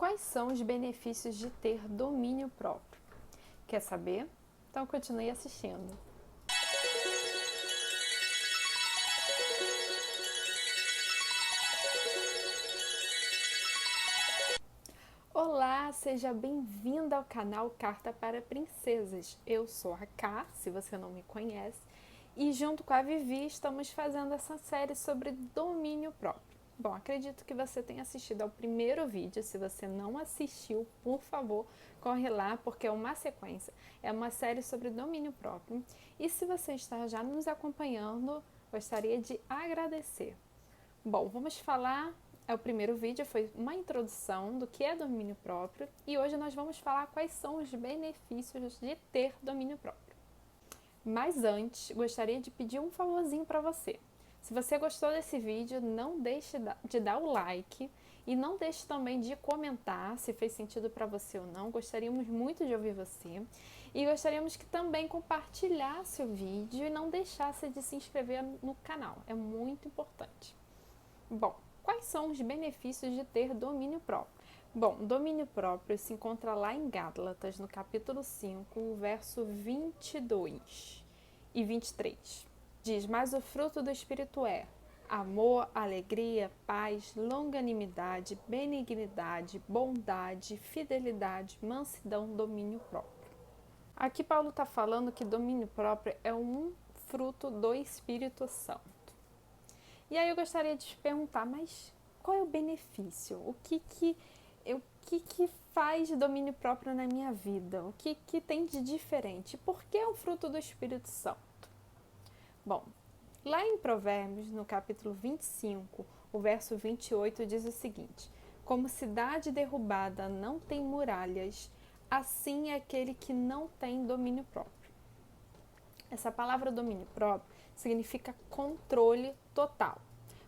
Quais são os benefícios de ter domínio próprio? Quer saber? Então continue assistindo. Olá, seja bem-vinda ao canal Carta para Princesas. Eu sou a Ká, se você não me conhece, e junto com a Vivi estamos fazendo essa série sobre domínio próprio. Bom, acredito que você tenha assistido ao primeiro vídeo. Se você não assistiu, por favor, corre lá, porque é uma sequência. É uma série sobre domínio próprio. E se você está já nos acompanhando, gostaria de agradecer. Bom, vamos falar, o primeiro vídeo foi uma introdução do que é domínio próprio e hoje nós vamos falar quais são os benefícios de ter domínio próprio. Mas antes, gostaria de pedir um favorzinho para você. Se você gostou desse vídeo, não deixe de dar o like e não deixe também de comentar se fez sentido para você ou não. Gostaríamos muito de ouvir você e gostaríamos que também compartilhasse o vídeo e não deixasse de se inscrever no canal. É muito importante. Bom, quais são os benefícios de ter domínio próprio? Bom, domínio próprio se encontra lá em Gálatas, no capítulo 5, verso 22 e 23. Diz, mas o fruto do Espírito é amor, alegria, paz, longanimidade, benignidade, bondade, fidelidade, mansidão, domínio próprio. Aqui Paulo está falando que domínio próprio é um fruto do Espírito Santo. E aí eu gostaria de te perguntar, mas qual é o benefício? O que faz domínio próprio na minha vida? O que tem de diferente? Por que é um fruto do Espírito Santo? Bom, lá em Provérbios, no capítulo 25, o verso 28 diz o seguinte: como cidade derrubada não tem muralhas, assim é aquele que não tem domínio próprio. Essa palavra domínio próprio significa controle total.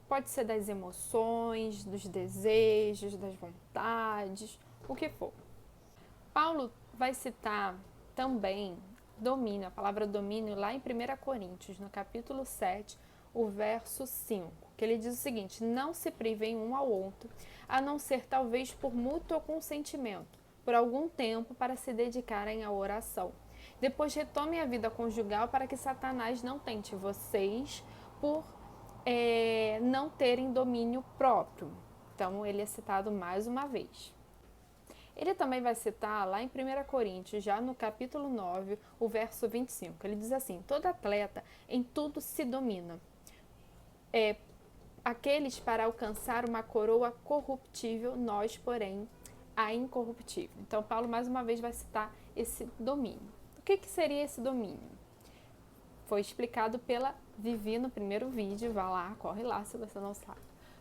Pode ser das emoções, dos desejos, das vontades, o que for. Paulo vai citar também domínio, a palavra domínio lá em 1 Coríntios, no capítulo 7, o verso 5, que ele diz o seguinte: não se privem um ao outro, a não ser talvez por mútuo consentimento, por algum tempo para se dedicarem à oração. Depois retomem a vida conjugal para que Satanás não tente vocês por não terem domínio próprio. Então ele é citado mais uma vez. Ele também vai citar lá em 1 Coríntios, já no capítulo 9, o verso 25. Ele diz assim: todo atleta em tudo se domina. Aqueles para alcançar uma coroa corruptível, nós, porém, a incorruptível. Então Paulo mais uma vez vai citar esse domínio. O que seria esse domínio? Foi explicado pela Vivi no primeiro vídeo, vá lá, corre lá se você não sabe.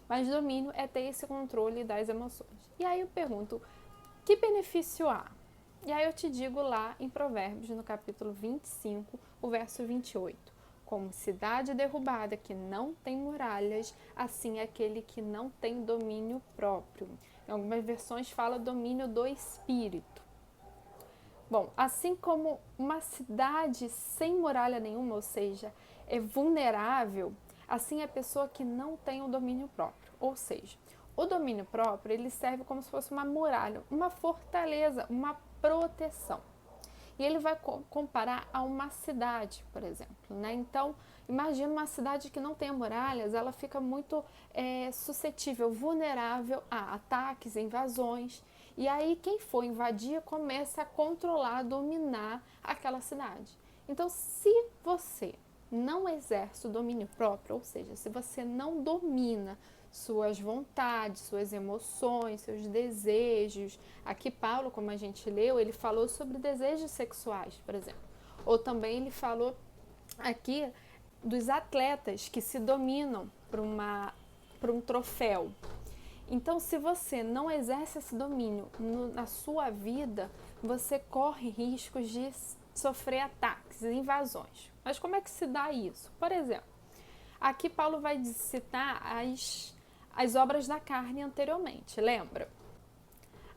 Mas domínio é ter esse controle das emoções. E aí eu pergunto, que benefício há? E aí eu te digo lá em Provérbios, no capítulo 25, o verso 28. Como cidade derrubada que não tem muralhas, assim é aquele que não tem domínio próprio. Em algumas versões fala domínio do espírito. Bom, assim como uma cidade sem muralha nenhuma, ou seja, é vulnerável, assim é a pessoa que não tem o domínio próprio. Ou seja, o domínio próprio ele serve como se fosse uma muralha, uma fortaleza, uma proteção. E ele vai comparar a uma cidade, por exemplo, né? Então, imagina uma cidade que não tenha muralhas, ela fica muito suscetível, vulnerável a ataques, invasões. E aí quem for invadir começa a controlar, dominar aquela cidade. Então, se você não exerce o domínio próprio, ou seja, se você não domina suas vontades, suas emoções, seus desejos. Aqui Paulo, como a gente leu, ele falou sobre desejos sexuais, por exemplo. Ou também ele falou aqui dos atletas que se dominam por um troféu. Então, se você não exerce esse domínio na sua vida, você corre riscos de sofrer ataques, invasões. Mas como é que se dá isso? Por exemplo, aqui Paulo vai citar as obras da carne anteriormente, lembra?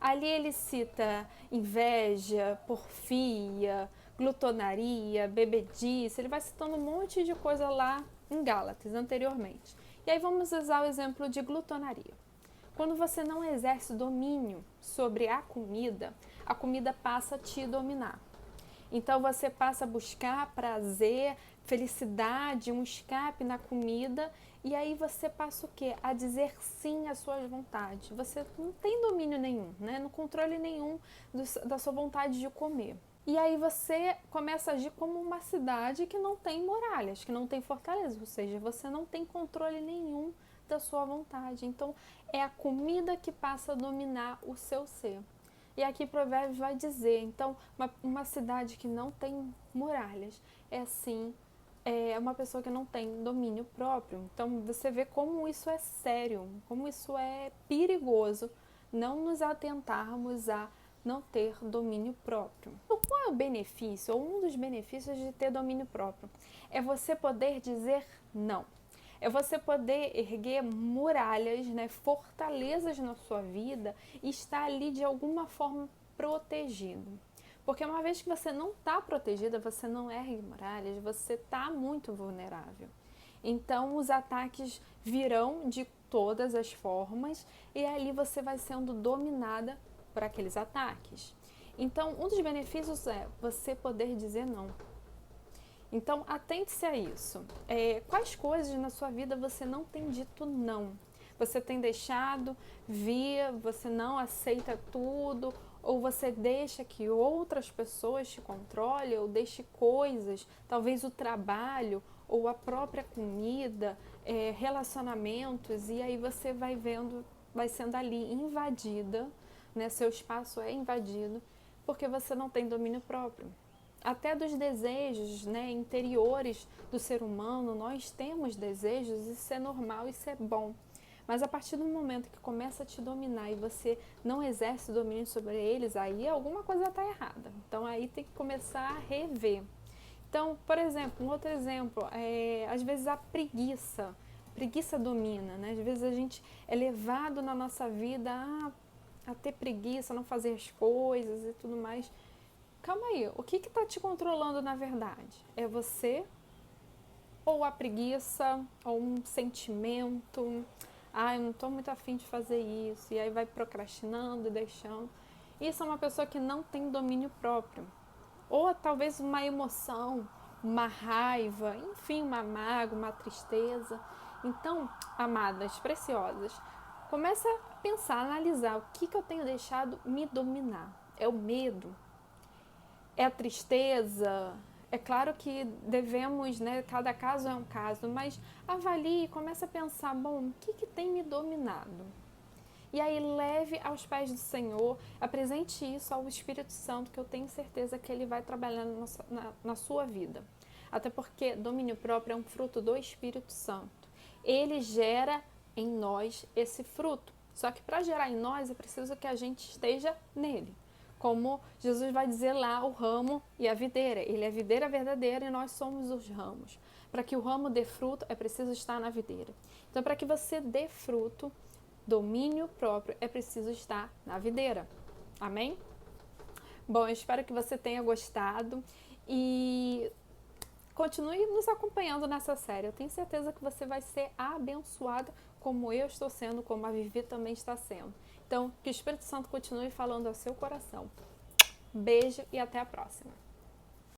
Ali ele cita inveja, porfia, glutonaria, bebedice, ele vai citando um monte de coisa lá em Gálatas anteriormente. E aí vamos usar o exemplo de glutonaria. Quando você não exerce domínio sobre a comida passa a te dominar. Então você passa a buscar prazer, felicidade, um escape na comida, e aí você passa o quê? A dizer sim às suas vontades. Você não tem domínio nenhum, né? No controle nenhum da sua vontade de comer. E aí você começa a agir como uma cidade que não tem muralhas, que não tem fortaleza, ou seja, você não tem controle nenhum da sua vontade. Então é a comida que passa a dominar o seu ser. E aqui Provérbios vai dizer, então, uma cidade que não tem muralhas é assim, é uma pessoa que não tem domínio próprio. Então você vê como isso é sério, como isso é perigoso, não nos atentarmos a não ter domínio próprio. Então, qual é o benefício, ou um dos benefícios de ter domínio próprio? É você poder dizer não. É você poder erguer muralhas, né, fortalezas na sua vida e estar ali de alguma forma protegido. Porque uma vez que você não está protegida, você não ergue muralhas, você está muito vulnerável. Então os ataques virão de todas as formas e ali você vai sendo dominada por aqueles ataques. Então um dos benefícios é você poder dizer não. Então, atente-se a isso. Quais coisas na sua vida você não tem dito não? Você tem deixado vir, você não aceita tudo, ou você deixa que outras pessoas te controlem, ou deixe coisas, talvez o trabalho, ou a própria comida, relacionamentos, e aí você vai vendo, vai sendo ali invadida, né? Seu espaço é invadido, porque você não tem domínio próprio. Até dos desejos, né, interiores do ser humano, nós temos desejos, isso é normal, isso é bom. Mas a partir do momento que começa a te dominar e você não exerce domínio sobre eles, aí alguma coisa está errada. Então aí tem que começar a rever. Então, por exemplo, um outro exemplo, às vezes a preguiça domina, né? Às vezes a gente é levado na nossa vida a ter preguiça, a não fazer as coisas e tudo mais. Calma aí, o que está te controlando na verdade? É você? Ou a preguiça? Ou um sentimento? Eu não estou muito afim de fazer isso. E aí vai procrastinando e deixando. Isso é uma pessoa que não tem domínio próprio. Ou talvez uma emoção, uma raiva, enfim, uma mágoa, uma tristeza. Então, amadas preciosas, começa a pensar, a analisar o que eu tenho deixado me dominar. É o medo? É a tristeza? É claro que devemos, né, cada caso é um caso, mas avalie e comece a pensar, bom, o que tem me dominado? E aí leve aos pés do Senhor, apresente isso ao Espírito Santo, que eu tenho certeza que Ele vai trabalhar na sua vida. Até porque domínio próprio é um fruto do Espírito Santo. Ele gera em nós esse fruto. Só que para gerar em nós é preciso que a gente esteja nele. Como Jesus vai dizer lá, o ramo e a videira. Ele é a videira verdadeira e nós somos os ramos. Para que o ramo dê fruto, é preciso estar na videira. Então, para que você dê fruto, domínio próprio, é preciso estar na videira. Amém? Bom, eu espero que você tenha gostado e continue nos acompanhando nessa série. Eu tenho certeza que você vai ser abençoado como eu estou sendo, como a Vivi também está sendo. Então, que o Espírito Santo continue falando ao seu coração. Beijo e até a próxima.